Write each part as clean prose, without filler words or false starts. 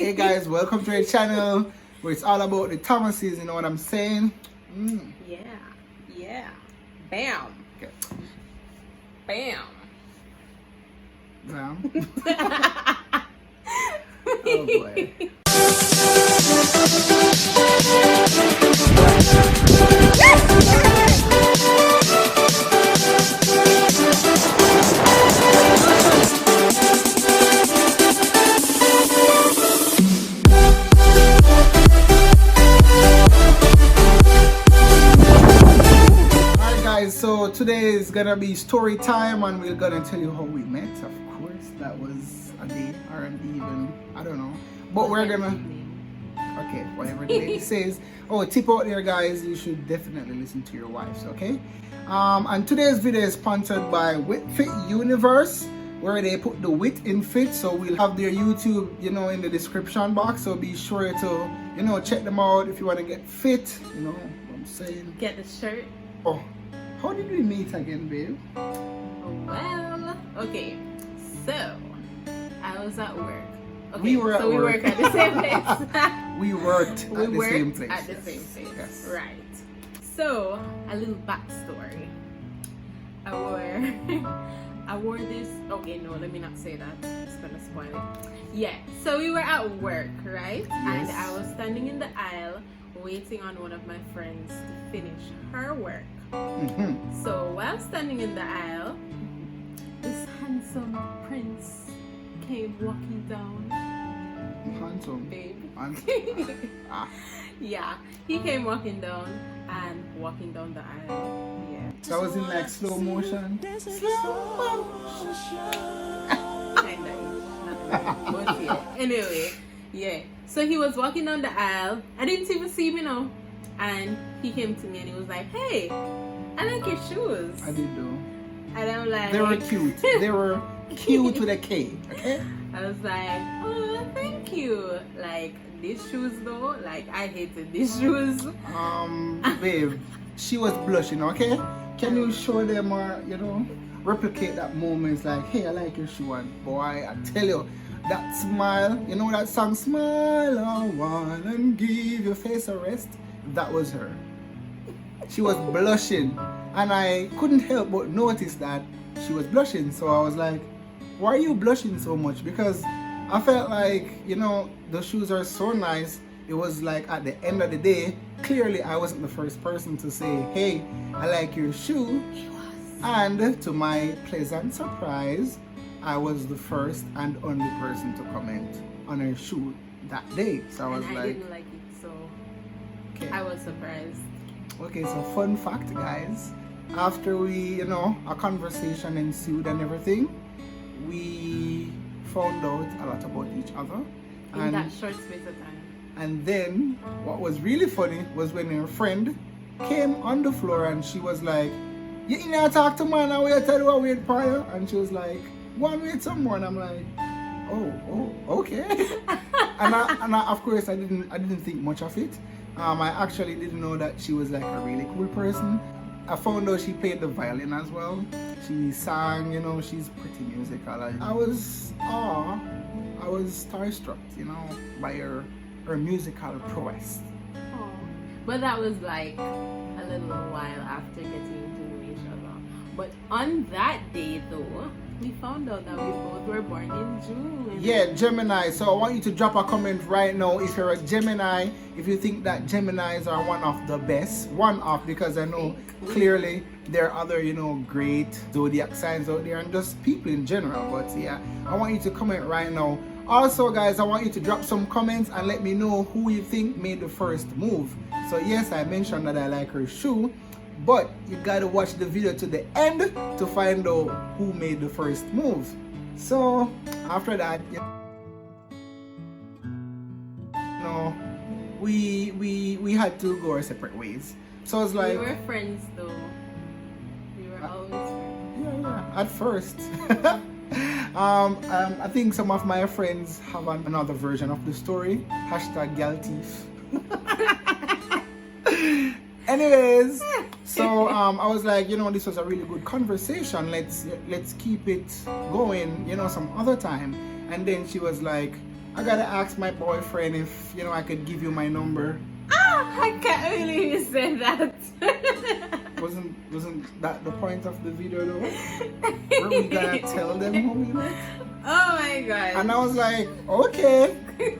Hey guys, welcome to our channel where it's all about the Thomases, you know what I'm saying? Yeah. Bam. Okay. Bam. Bam. Oh boy. So today is gonna be story time and we're gonna tell you how we met. Of course, that was a day or an even, I don't know. But we're gonna, okay, whatever the lady says. Oh, tip out there guys, you should definitely listen to your wives, okay? And today's video is sponsored by Fit Universe, where they put the wit in fit. So we'll have their YouTube, in the description box. So be sure to, check them out if you want to get fit, what I'm saying. Get the shirt. Oh. How did we meet again, babe? Well, okay. So, I was at work. Okay, we were at work. We work at the same place. We worked at the same place. At the same place. Yes. Right. So, a little backstory. I wore this. Okay, no, let me not say that. It's gonna spoil it. Yeah. So we were at work, right? Yes. And I was standing in the aisle waiting on one of my friends to finish her work. Mm-hmm. So while standing in the aisle, this handsome prince came walking down. Handsome? Babe. Ah. Yeah, he came walking down the aisle. Yeah. That was in like slow motion. But yeah. Anyway, yeah. So he was walking down the aisle. I didn't even see him, And he came to me and he was like, "Hey, I like your shoes." I did though. And I'm like, they were cute. They were cute with a K. Okay. I was like, "Oh, thank you." Like these shoes though, like I hated these shoes. Babe, she was blushing. Okay. Can you show them or replicate that moment? It's like, "Hey, I like your shoe," and boy, I tell you. That smile, that song, "Smile a while and give your face a rest." That was her. She was blushing, and I couldn't help but notice that she was blushing. So I was like, "Why are you blushing so much?" Because I felt like, the shoes are so nice. It was like at the end of the day, clearly I wasn't the first person to say, "Hey, I like your shoe." He was. And to my pleasant surprise, I was the first and only person to comment on her shoe that day. So I was I didn't like it, so okay. I was surprised. Okay, so fun fact, guys. After we, a conversation ensued and everything, we found out a lot about each other. In that short space of time. And then, what was really funny was when her friend came on the floor and she was like, "You in here talk to man and we tell you what wait for you?" And she was like, "Go and wait some more." And I'm like, oh, okay. and I, of course, I didn't think much of it. I actually didn't know that she was like a really cool person. I found out she played the violin as well. She sang, she's pretty musical. I was starstruck, by her musical prowess. Oh, but that was like a little while after getting to know each other. But on that day, though, we found out that we both were born in June. Yeah, Gemini. So I want you to drop a comment right now if you're a Gemini, if you think that Geminis are one of the best. Because I know clearly there are other, great zodiac signs out there and just people in general. But yeah, I want you to comment right now. Also, guys, I want you to drop some comments and let me know who you think made the first move. So yes, I mentioned that I like her shoe, but you gotta watch the video to the end to find out who made the first move. So after that, we had to go our separate ways. So it's like we were friends though. We were always friends. Yeah, at first. I think some of my friends have another version of the story. #GalTief. Anyways, so I was like, this was a really good conversation. Let's keep it going, some other time. And then she was like, I gotta ask my boyfriend if, you know, I could give you my number. I can't believe you said that. Wasn't that the point of the video though? Were we gonna tell them who we met? Oh my god. And I was like, okay.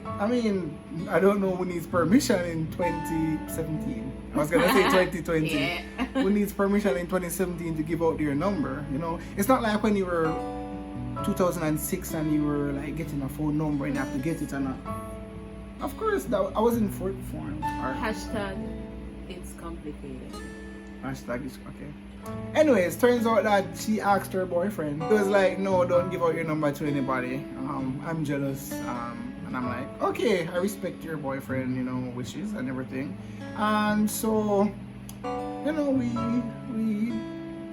I mean, I don't know who needs permission in 2017. I was gonna say 2020. Yeah. Who needs permission in 2017 to give out their number? You know, it's not like when you were 2006 and you were like getting a phone number and you have to get it or not. Of course, I wasn't informed. Hashtag it's complicated. Hashtag is okay. Anyways, turns out that she asked her boyfriend. He was like, no, don't give out your number to anybody. I'm jealous. And I'm like, okay, I respect your boyfriend, you know, wishes and everything. And so, you know, we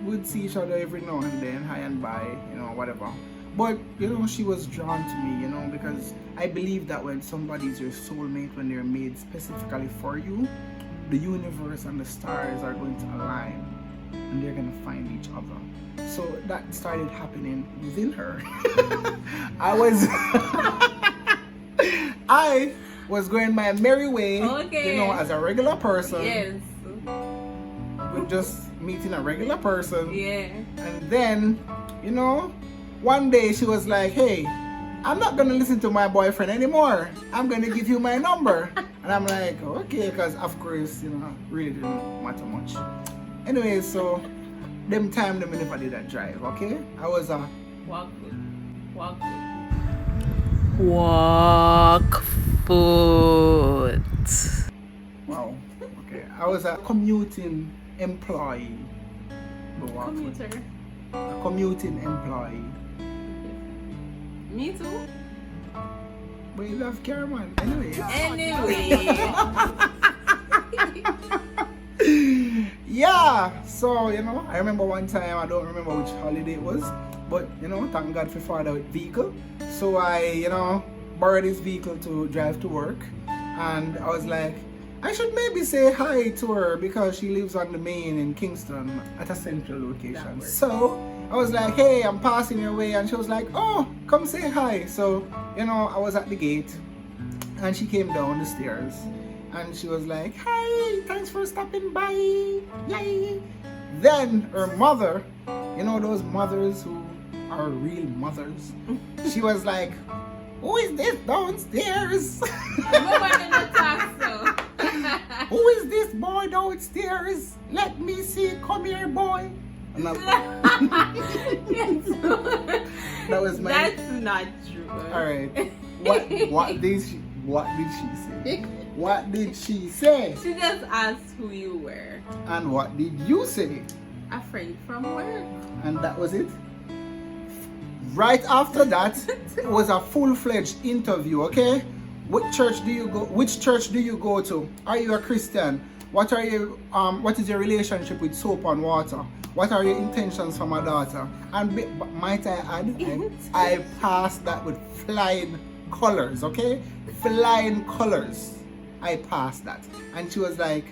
would see each other every now and then, hi and bye, you know, whatever. But, you know, she was drawn to me, you know, because I believe that when somebody's your soulmate, when they're made specifically for you, the universe and the stars are going to align and they're going to find each other. So that started happening within her. I was going my merry way, okay. You know, as a regular person. Yes. With just meeting a regular person. Yeah. And then, you know, one day she was like, hey, I'm not going to listen to my boyfriend anymore. I'm going to give you my number. And I'm like, okay, because of course, you know, really didn't matter much. Anyway, so them time them never did that drive, okay? I was a walk foot. Wow. Okay. I was a commuting employee. Commuter. A commuting employee. Me too. But you love Caraman. Anyway. Yeah. So, you know, I remember one time, I don't remember which holiday it was, but, you know, thank God for father with vehicle. So I, you know, borrowed his vehicle to drive to work. And I was like, I should maybe say hi to her because she lives on the main in Kingston at a central location. So I was like, hey, I'm passing your way. And she was like, oh, come say hi. So, you know, I was at the gate and she came down the stairs and she was like, hi, thanks for stopping by. Yay. Then her mother, you know, those mothers who are real mothers, she was like, who is this downstairs? Who is this boy downstairs? Let me see. Come here, boy. That was my. That's not true. All right. What did she say? What did she say? She just asked who you were. And what did you say? A friend from work. And that was it. Right after that, it was a full-fledged interview. Okay. Which church do you go to? Are you a Christian? What is your relationship with soap and water? What are your intentions for my daughter? And might I add, I passed that with flying colors, okay? Flying colors. I passed that. And she was like,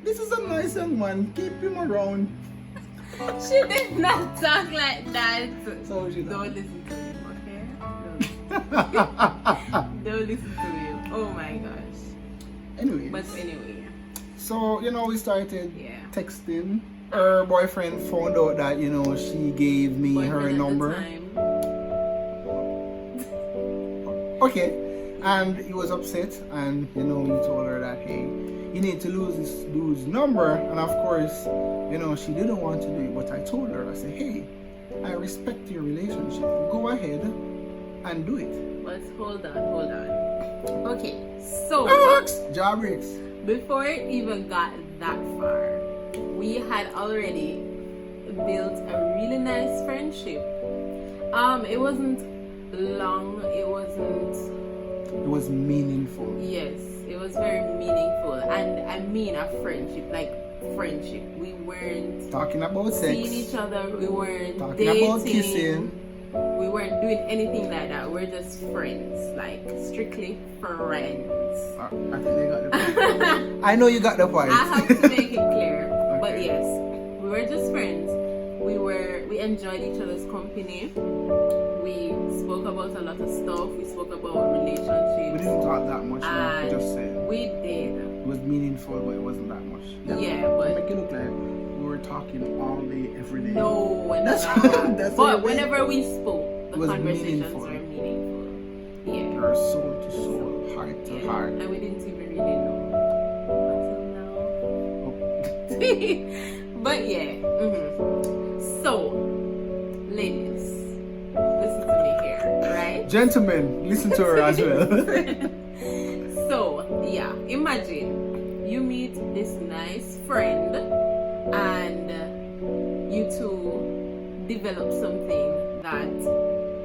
this is a nice young man, keep him around. She did not talk like that. So she don't listen to him, okay? Don't listen to him. Oh my gosh. Anyway. But anyway. So, you know, we started Yeah. texting. Her boyfriend found out that, you know, she gave me her number. Okay. And he was upset and, you know, he told her that, hey, you need to lose this dude's number. And of course, you know, she didn't want to do it, but I told her, I said, hey, I respect your relationship. Go ahead and do it. But hold on. Okay, so jaw breaks. before it even got that far, we had already built a really nice friendship. It wasn't long, it was meaningful. Yes, it was very meaningful. And I mean a friendship, like friendship. We weren't talking about seeing sex, each other, we weren't talking dating, about kissing. We weren't doing anything like that. We're just friends, like strictly friends. I think they got the point. I know you got the point. I have to make it clear. Okay. But yes, we were just friends. We enjoyed each other's company. we spoke about a lot of stuff. We spoke about relationships. We didn't talk that much, no. We just said. We did. It was meaningful, but it wasn't that much. Yeah, but make it look like we were talking all day, every day. No, that's that's but whenever we spoke, the conversations were meaningful. Yeah. They were soul to soul, heart to heart. And we didn't even really know until now. But yeah. So, ladies, listen to me here, right? Gentlemen, listen to her as well. So, yeah, imagine you meet this nice friend and you two develop something that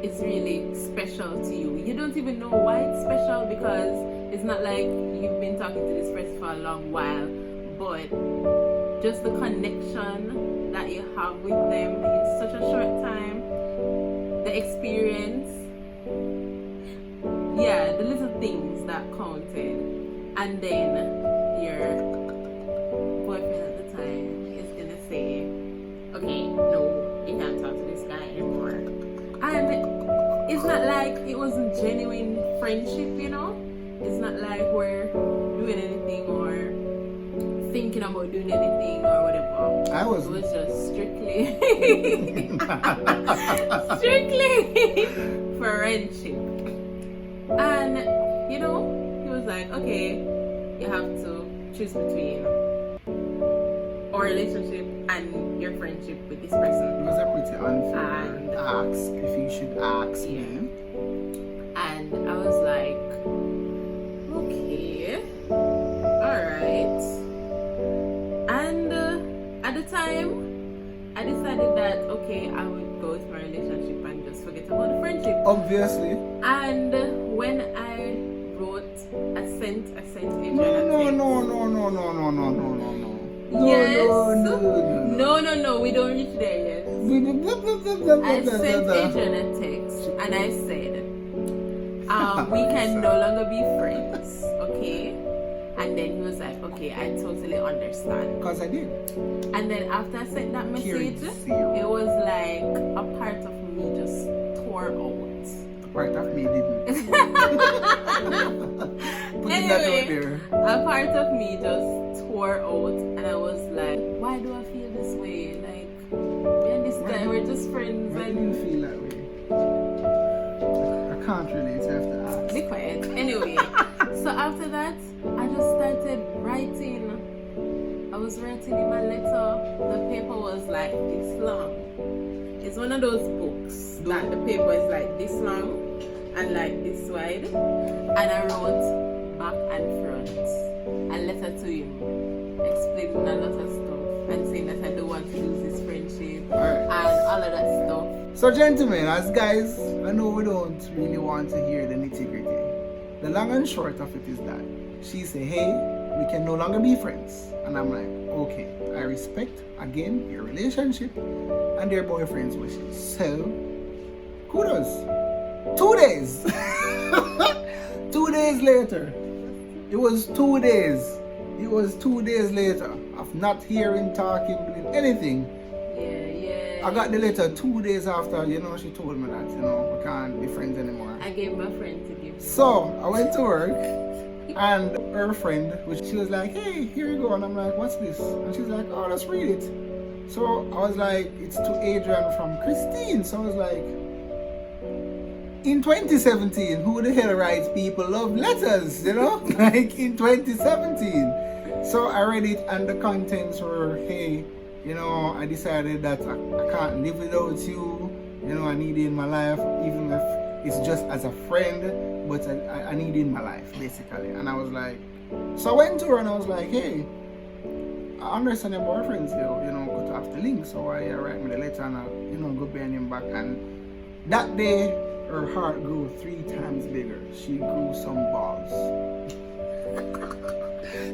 is really special to you. You don't even know why it's special because it's not like you've been talking to this person for a long while, but just the connection that you have with them in such a short time, the experience, yeah, the little things that counted, and then your boyfriend at the time is gonna say, okay, no, you can't talk to this guy anymore. And it's not like it wasn't genuine friendship, you know? It's not like we're doing anything or thinking about doing anything or whatever. It was just strictly friendship. And you know, he was like, okay, you have to choose between our relationship and your friendship with this person. It was a pretty unfair ask, if you should ask me. And I was like, okay, alright. And at the time, I decided that, okay, I would go with my relationship and just forget about the friendship. Obviously. And when I wrote, I sent Adrian No. Yes. No, we don't reach there yet. I sent Adrian a text and I said, we can no longer be friends, okay? And then he was like, okay, I totally understand. Because I did. And then after I sent that message, it was like a part of me just tore out. A part of me didn't. Anyway, a part of me just tore out, and I was like, why do I feel this way? Like, me and this guy, we're just friends. Why do you feel that way? I can't relate, I have to ask. Be quiet. Anyway, so after that, I just started writing. I was writing in my letter. The paper was like this long. It's one of those books that the paper is like this long and like this wide. And I wrote back and front a letter to him, explaining a lot of stuff and saying that I don't want to lose this friendship and all of that stuff. So gentlemen, as guys, I know we don't really want to hear the nitty-gritty. The long and short of it is that she said, hey, we can no longer be friends. And I'm like, okay, I respect, again, your relationship and your boyfriend's wishes. So, kudos. 2 days. 2 days later. It was 2 days. It was 2 days later of not hearing, talking, doing anything. Yeah. I got the letter 2 days after, she told me that, we can't be friends anymore. I gave my friend to give me. So, I went to work. And her friend, she was like, hey, here you go. And I'm like, what's this? And she's like, oh, let's read it. So I was like, it's to Adrian from Christine. So I was like, in 2017, who the hell writes people love letters, like in 2017. So I read it and the contents were, hey, I decided that I can't live without you. I need you in my life, even if it's just as a friend, but I need you in my life, basically. And I was like, so I went to her and I was like, hey, I understand your boyfriend's here, cut off the link. So I write me the letter and I, go behind him back. And that day, her heart grew 3 times bigger. She grew some balls.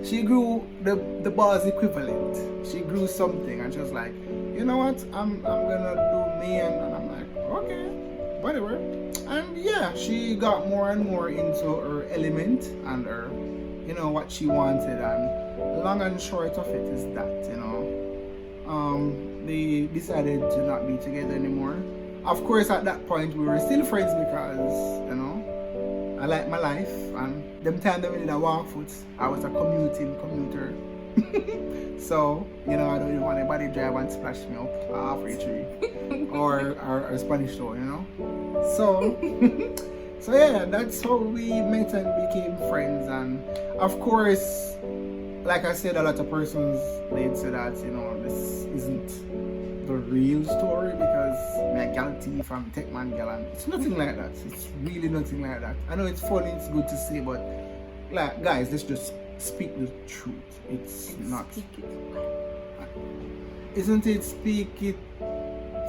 She grew the balls equivalent. She grew something and she was like, you know what, I'm gonna do me. And I'm like, okay, whatever. And yeah, she got more and more into her element and her, what she wanted. And long and short of it is that, they decided to not be together anymore. of course, at that point, we were still friends because, you know, I like my life. And them time that we did a walk foot, I was a commuter. So, you know, I don't even want anybody drive and splash me up halfway tree or Spanish store, you know. So, so yeah, that's how we met and became friends. And of course, like I said, a lot of persons they'd say that, you know, this isn't the real story because my gal thief and take man gal, and it's nothing like that. It's really nothing like that. I know it's funny, it's good to say, but like guys, let's just speak the truth. It's not. Speak it. Isn't it speak it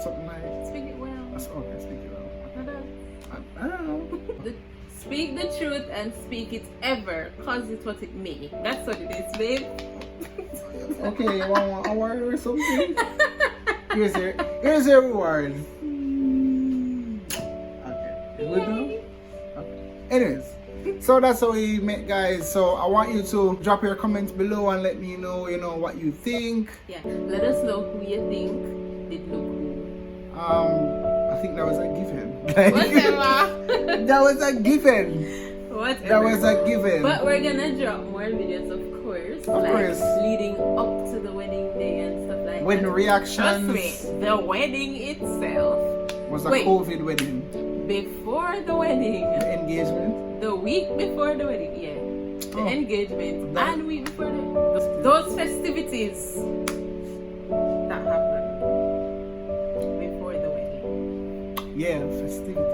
something like? Speak it well. Okay, speak it well. I don't know. Speak the truth and speak it ever, cause it what it may. That's what it is, babe. Okay, you want a word or something? Here's your reward. Okay. Good now? Okay. Anyways, so that's how we met, guys. So I want you to drop your comments below and let me know, you know, what you think. Yeah. Let us know who you think did look cool. I think that was a given. Whatever. That was a given. Whatever. That was a given. But we're gonna drop more videos, of course. Of course. Leading up to the wedding day and stuff like When that. reactions. Trust me, the wedding itself Was a COVID wedding. before the wedding. The engagement. The week before the wedding, yeah. The Oh. engagement That- and week before those festivities that happened before the wedding. Yeah, festivities.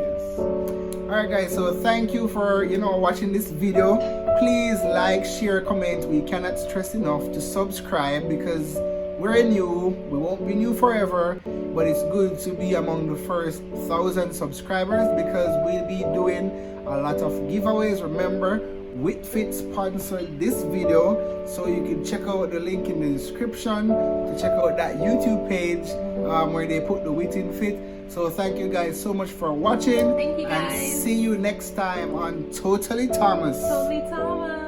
Alright guys, so thank you for, you know, watching this video. Please like, share, comment. We cannot stress enough to subscribe because we're new. We won't be new forever, but it's good to be among the first 1,000 subscribers because we'll be doing a lot of giveaways. Remember, Whitfit sponsored this video, so you can check out the link in the description to check out that YouTube page where they put the Wit in Fit. So thank you guys so much for watching. Thank you, And guys. see you next time on Totally Thomas. Totally Thomas.